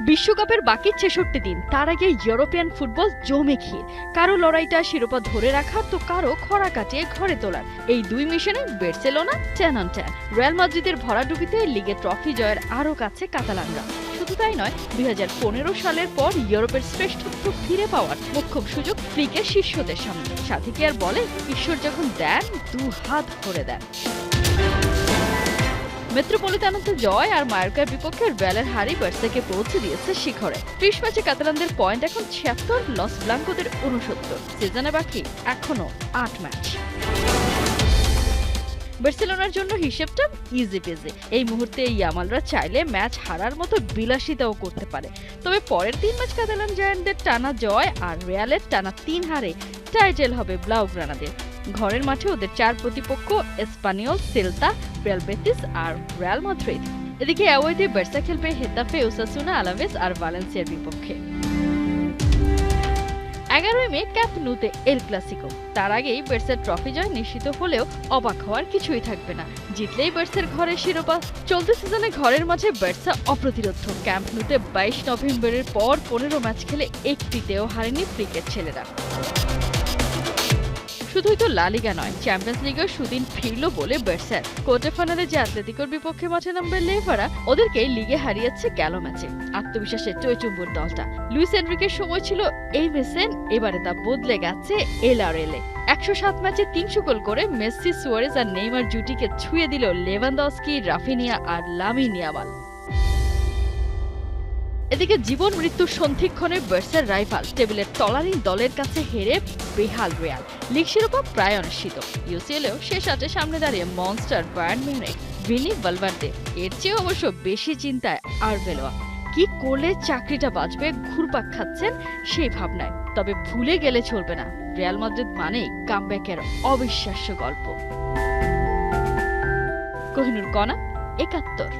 বিশ্বকাপের বাকি ৬৬ দিন, তার আগে ইউরোপিয়ান ফুটবল জমে ক্ষীর। কারো লড়াইটা শিরোপা ধরে রাখার, তো কারো খরা কাটিয়ে ঘরে তোলার। এই দুই মিশনে বার্সেলোনা 10 on 10। রিয়াল মাদ্রিদের ভরাডুবিতে লিগে ট্রফি জয়ের আরও কাছে কাতালানরা। শুধু তাই নয়, ২০১৫ সালের পর ইউরোপের শ্রেষ্ঠত্ব ফিরে পাওয়ার মোক্ষম সুযোগ ফ্লিকের শিষ্যদের সামনে। সাথী কি আর বলে, ঈশ্বর যখন দেন, ২ হাত ভরে দেন। মেট্রোপলিটানোতে জয় আর মায়োর্কার বিপক্ষে রিয়ালের হারি বার্সাকে পৌঁছে দিয়েছে শিখরে। ৩০ ম্যাচে কাতালানদের পয়েন্ট এখন ৭৬, লস ব্লাঙ্কোদের ৬৯। সিজনে বাকি এখনো ৮ ম্যাচ। বার্সেলোনার জন্য হিসেবটা ইজি পেজি। এই মুহূর্তে ইয়ামালরা চাইলে ম্যাচ হারার মতো বিলাসিতাও করতে পারে। তবে পরের ৩ ম্যাচ কাতালান জায়ান্টদের টানা জয় আর রিয়ালের টানা ৩ হারে টাইটেল হবে ব্লাউগ্রানাদের। ঘরের মাঠে ওদের ৪ প্রতিপক্ষ এসপানিওল, সেল্তা, রিয়াল বেটিস আর রিয়াল মাদ্রিদ। এদিকে অ্যাওয়েতে বার্সা খেলবে হেতাফে, ওসাসুনা, আলাভেস আর ভালেন্সিয়ার বিপক্ষে। ১১ই মে ক্যাম্প নুতে এল ক্লাসিকো। তার আগেই বার্সার ট্রফি জয় নিশ্চিত হলেও অবাক হওয়ার কিছুই থাকবে না। জিতলেই বার্সার ঘরে শিরোপা। চলতি সিজনে ঘরের মাঠে বার্সা অপ্রতিরোধ। ক্যাম্প নুতে ২২ নভেম্বরের পর ১৫ ম্যাচ খেলে একটিতেও হারেনি ফ্লিকের ছেলেরা। শুধুই তো লা লিগা নয়, চ্যাম্পিয়ন্স লিগের সুদিন ফিরল বলে বার্সার। কোয়ার্টার ফাইনালে যে অ্যাটলেটিকোর বিপক্ষে মাঠে নামবে লেভারা, ওদেরকে লিগে হারিয়েছে গেল ম্যাচে। আত্মবিশ্বাসে টইটুম্বুর দলটা। লুইস এনরিকের সময় ছিল এই মেসেন, এবারে তা বদলে গেছে এলআরএলে। ১০৭ ম্যাচে ৩০০ গোল করে মেসি, সুয়ারেজ আর নেইমার জুটিকে ছুঁয়ে দিল লেভানডস্কি, রাফিনিয়া আর লামিন ইয়ামাল। এদিকে জীবন মৃত্যুর সন্ধিক্ষণে বার্সার রাইভাল টেবিলের তলানি দলের কাছে হেরে বেহাল রিয়াল। লিগ শিরোপা প্রায় অনিশ্চিত। ইউসিএলেও শেষ ৮-এ সামনে দাঁড়িয়ে monster Bayern Munich, Vini, Valverde. এর চেয়ে অবশ্য বেশি চিন্তায় আরবেলোয়া। কি করলে চাকরিটা বাঁচবে ঘুরপাক খাচ্ছেন সেই ভাবনায়। তবে ভুলে গেলে চলবে না, রিয়াল মাদ্রিদ মানেই কামব্যাকের অবিশ্বাস্য গল্প। কোহিনুর কণা, ৭১।